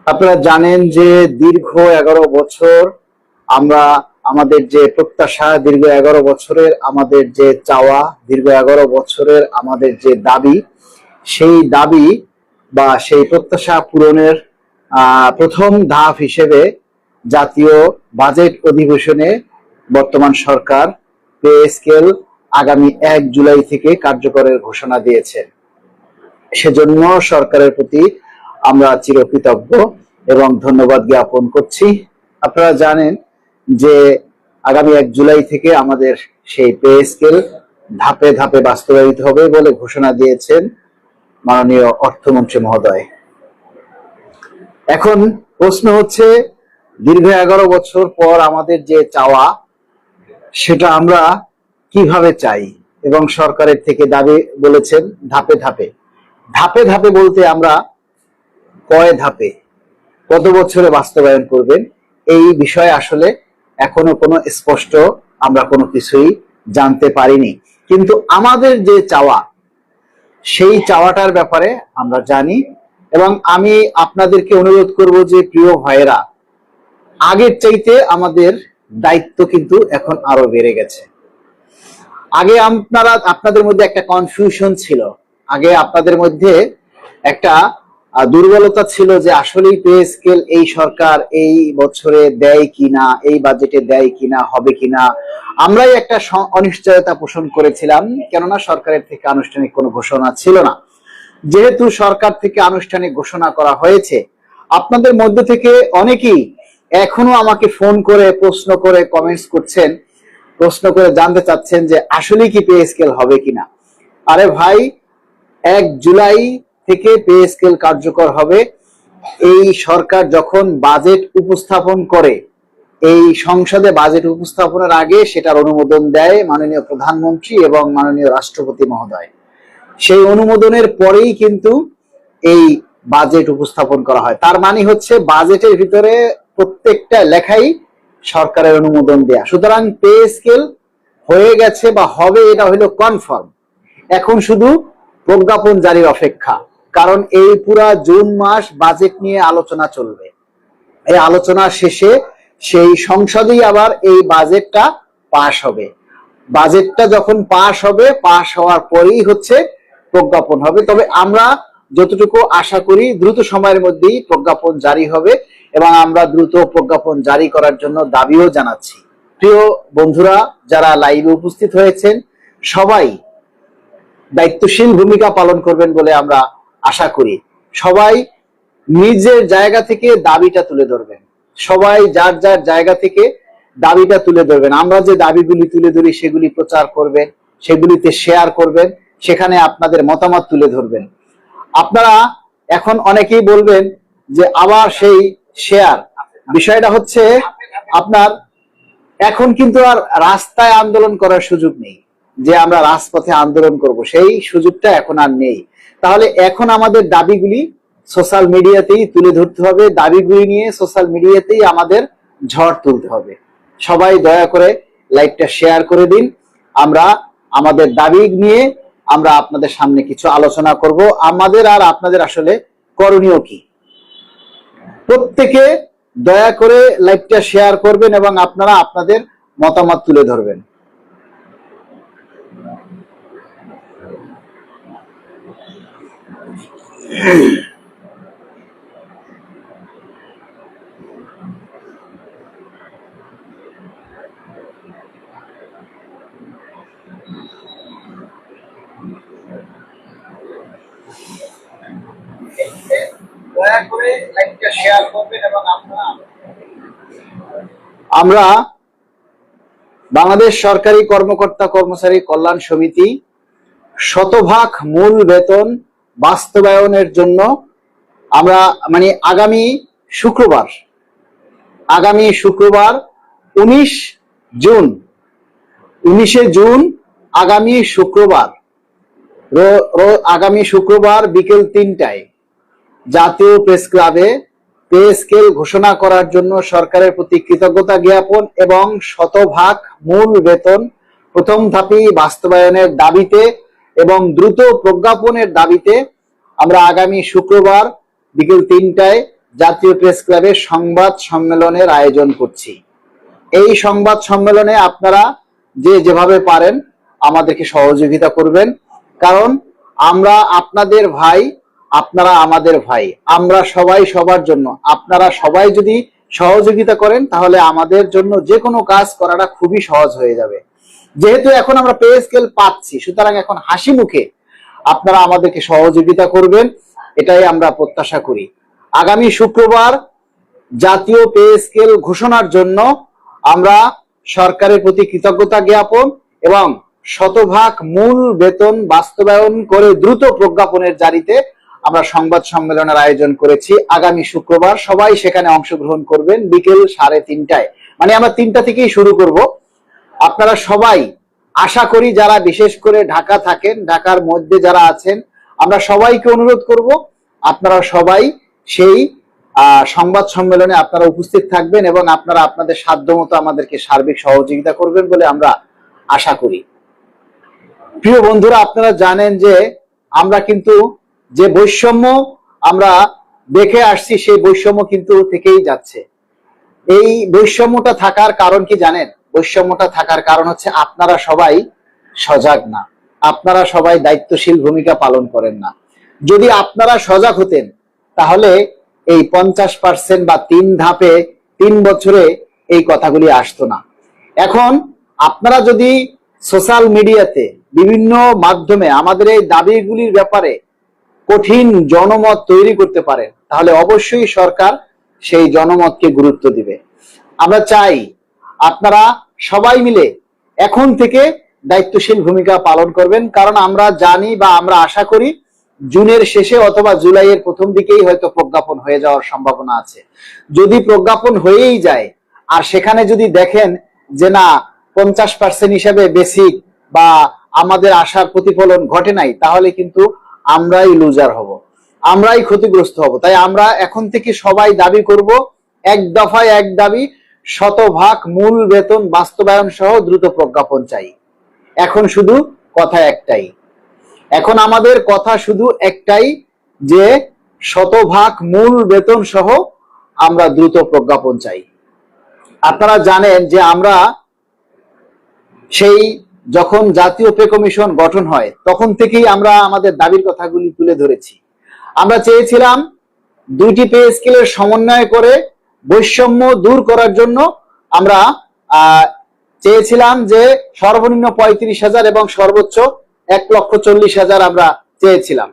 আপনারা জানেন যে দীর্ঘ 11 বছর আমরা আমাদের যে প্রত্যাশা, দীর্ঘ 11 বছরের আমাদের যে চাওয়া, দীর্ঘ 11 বছরের আমাদের যে দাবি, সেই দাবি বা সেই প্রত্যাশা পূরণের প্রথম ধাপ হিসেবে জাতীয় বাজেট অধিবেশনে বর্তমান সরকার পে স্কেল আগামী 1 জুলাই থেকে কার্যকরের ঘোষণা দিয়েছে। সেজন্য সরকারের প্রতি আমরা চিরকৃতজ্ঞ এবং ধন্যবাদ জ্ঞাপন করছি। আপনারা জানেন যে আগামী 1 জুলাই থেকে আমাদের সেই পে স্কেল ধাপে ধাপে বাস্তবায়িত হবে বলে ঘোষণা দিয়েছেন মাননীয় অর্থমন্ত্রী মহোদয়। এখন প্রশ্ন হচ্ছে, দীর্ঘ 11 বছর পর আমাদের যে চাওয়া, সেটা আমরা কিভাবে চাই এবং সরকারের থেকে দাবি বলেছেন ধাপে ধাপে। ধাপে ধাপে বলতে আমরা কয় ধাপে, কত বছরে বাস্তবায়ন করবেন, এই বিষয়ে আসলে এখনো কোনো স্পষ্ট আমরা কোনো কিছুই জানতে পারিনি। কিন্তু আমাদের যে চাওয়া, সেই চাওয়াটার ব্যাপারে আমরা জানি এবং আমি আপনাদেরকে অনুরোধ করব যে প্রিয় ভাইয়েরা, আগের চাইতে আমাদের দায়িত্ব কিন্তু এখন আরো বেড়ে গেছে। আগে আপনাদের মধ্যে একটা কনফিউশন ছিল, আগে আপনাদের মধ্যে একটা দুর্বলতা ছিল যে আসলেই পে স্কেল এই সরকার এই বছরে দেয় কিনা, এই বাজেটে দেয় কিনা, হবে কিনা। আমরাই একটা অনিশ্চয়তা পোষণ করেছিলাম, কেননা সরকারের থেকে আনুষ্ঠানিক কোনো ঘোষণা ছিল না। যেহেতু সরকার থেকে আনুষ্ঠানিক ঘোষণা করা হয়েছে, আপনাদের মধ্যে থেকে অনেকেই এখনো আমাকে ফোন করে প্রশ্ন করে কমেন্টস করছেন, প্রশ্ন করে জানতে চাচ্ছেন যে আসলে কি পে স্কেল হবে কিনা। আরে ভাই, 1 জুলাই থেকে পে স্কেল কার্যকর হবে। এই সরকার যখন বাজেট উপস্থাপন করে, এই সংসদে বাজেট উপস্থাপনের আগে সেটার অনুমোদন দেয় মাননীয় প্রধানমন্ত্রী এবং মাননীয় রাষ্ট্রপতি মহোদয়। সেই অনুমোদনের পরেই কিন্তু এই বাজেট উপস্থাপন করা হয়। তার মানে হচ্ছে বাজেটের ভিতরে প্রত্যেকটা লেখাই সরকারের অনুমোদন দেয়া। সুতরাং পে স্কেল হয়ে গেছে বা হবে, এটা হলো কনফার্ম। এখন শুধু প্রজ্ঞাপন জারির অপেক্ষা, কারণ এই পুরা জুন মাস বাজেট নিয়ে আলোচনা চলবে। এই আলোচনা শেষে সেই সংসদেই আবার এই বাজেটটা পাশ হবে। বাজেটটা যখন পাশ হবে, পাশ হওয়ার পরেই হচ্ছে প্রজ্ঞাপন হবে। তবে আমরা যতটুকু আশা করি দ্রুত সময়ের মধ্যেই প্রজ্ঞাপন জারি হবে এবং আমরা দ্রুত প্রজ্ঞাপন জারি করার জন্য দাবিও জানাচ্ছি। প্রিয় বন্ধুরা, যারা লাইভে উপস্থিত হয়েছেন, সবাই দায়িত্বশীল ভূমিকা পালন করবেন বলে আমরা আশা করি। সবাই নিজের জায়গা থেকে দাবিটা তুলে ধরবেন, সবাই যার যার জায়গা থেকে দাবিটা তুলে ধরবেন। আমরা যে দাবিগুলি তুলে ধরি সেগুলি প্রচার করবেন, সেগুলিতে শেয়ার করবেন, সেখানে আপনাদের মতামত তুলে ধরবেন। আপনারা এখন অনেকেই বলবেন যে আবার সেই শেয়ার, বিষয়টা হচ্ছে আপনার এখন কিন্তু আর রাস্তায় আন্দোলন করার সুযোগ নেই, যে আমরা রাজপথে আন্দোলন করব, সেই সুযোগটা এখন আর নেই। তাহলে এখন আমাদের দাবিগুলি সোশ্যাল মিডিয়াতেই তুলে ধরতে হবে, দাবিগুলি নিয়ে সোশ্যাল মিডিয়াতেই আমাদের ঝড় তুলতে হবে। সবাই দয়া করে লাইভটা শেয়ার করে দিন। আমরা আমাদের দাবি নিয়ে আমরা আপনাদের সামনে কিছু আলোচনা করব, আমাদের আর আপনাদের আসলে করণীয় কি। প্রত্যেকে দয়া করে লাইভটা শেয়ার করবেন এবং আপনারা আপনাদের মতামত তুলে ধরবেন। আমরা বাংলাদেশ সরকারি কর্মকর্তা কর্মচারী কল্যাণ সমিতি শতভাগ মূল বেতন বাস্তবায়নের জন্য আমরা আগামী শুক্রবার 19 জুন আগামী শুক্রবার বিকেল 3টায় জাতীয় প্রেস ক্লাবে পে স্কেল ঘোষণা করার জন্য সরকারের প্রতি কৃতজ্ঞতা জ্ঞাপন এবং শতভাগ মূল বেতন প্রথম ধাপে বাস্তবায়নের দাবিতে এবং দ্রুত প্রজ্ঞাপনের দাবিতে আমরা আগামী শুক্রবার বিকেল 3টায় জাতীয় প্রেস ক্লাবের সংবাদ সম্মেলনের আয়োজন করছি। এই সংবাদ সম্মেলনে আপনারা যে যেভাবে পারেন আমাদেরকে সহযোগিতা করবেন, কারণ আমরা আপনাদের ভাই, আপনারা আমাদের ভাই, আমরা সবাই সবার জন্য। আপনারা সবাই যদি সহযোগিতা করেন তাহলে আমাদের জন্য যে কোনো কাজ করাটা খুবই সহজ হয়ে যাবে। যেহেতু এখন আমরা পে স্কেল পাচ্ছি, সুতরাং এখন হাসি মুখে আপনারা আমাদেরকে সহযোগিতা করবেন, এটাই আমরা প্রত্যাশা করি। আগামী শুক্রবার জাতীয় পে স্কেল ঘোষণার জন্য আমরা সরকারের প্রতি কৃতজ্ঞতা জ্ঞাপন এবং শতভাগ মূল বেতন বাস্তবায়ন করে দ্রুত প্রজ্ঞাপনের জারিতে আমরা সংবাদ সম্মেলনের আয়োজন করেছি। আগামী শুক্রবার সবাই সেখানে অংশগ্রহণ করবেন বিকেল 3:30টায়, মানে আমরা 3টা থেকেই শুরু করব। আপনারা সবাই, আশা করি যারা বিশেষ করে ঢাকা থাকেন, ঢাকার মধ্যে যারা আছেন, আমরা সবাইকে অনুরোধ করব আপনারা সবাই সেই সংবাদ সম্মেলনে আপনারা উপস্থিত থাকবেন এবং আপনারা আপনাদের সাধ্যমতো আমাদেরকে সার্বিক সহযোগিতা করবেন বলে আমরা আশা করি। প্রিয় বন্ধুরা, আপনারা জানেন যে আমরা কিন্তু যে বৈষম্য আমরা দেখে আসছি সেই বৈষম্য কিন্তু থেকেই যাচ্ছে। এই বৈষম্যটা থাকার কারণ কি জানেন? বৈষম্যটা থাকার কারণ হচ্ছে আপনারা সবাই সজাগ না, আপনারা সবাই দায়িত্বশীল ভূমিকা পালন করেন না। যদি আপনারা সজাগ হতেন তাহলে এই 50% বা 3 ধাপে 3 বছরে এই কথাগুলি আসতো না। এখন আপনারা যদি সোশ্যাল মিডিয়াতে বিভিন্ন মাধ্যমে আমাদের এই দাবিগুলির ব্যাপারে কঠিন জনমত তৈরি করতে পারেন, তাহলে অবশ্যই সরকার সেই জনমতকে গুরুত্ব দিবে। আমরা চাই আপনারা সবাই মিলে এখন থেকে দায়িত্বশীল ভূমিকা পালন করবেন, কারণ আমরা জানি বা আমরা আশা করি জুনের শেষে অথবা জুলাইয়ের প্রথম দিকেই হয়তো প্রজ্ঞাপন হয়ে যাওয়ার সম্ভাবনা আছে। যদি প্রজ্ঞাপন হয়েই যায় আর সেখানে যদি দেখেন যে না 50% হিসাবে বেসিক বা আমাদের আশার প্রতিফলন ঘটে নাই, তাহলে কিন্তু আমরাই লুজার হব, আমরাই ক্ষতিগ্রস্ত হব। তাই আমরা এখন থেকে সবাই দাবি করব, এক দফায় এক দাবি, শতভাগ মূল বেতন বাস্তবায়ন সহ দ্রুত প্রজ্ঞাপন চাই। এখন শুধু কথা একটাই, এখন আমাদের কথা শুধু একটাই যে শতভাগ মূল বেতন সহ আমরা দ্রুত প্রজ্ঞাপন চাই। আপনারা জানেন যে আমরা সেই যখন জাতীয় পে কমিশন গঠন হয় তখন থেকেই আমরা আমাদের দাবির কথাগুলি তুলে ধরেছি। আমরা চেয়েছিলাম 2টি পে স্কেলের সমন্বয় করে বৈষম্য দূর করার জন্য আমরা চেয়েছিলাম যে সর্বনিম্ন 35,000 এবং সর্বোচ্চ 1,40,000 আমরা চেয়েছিলাম।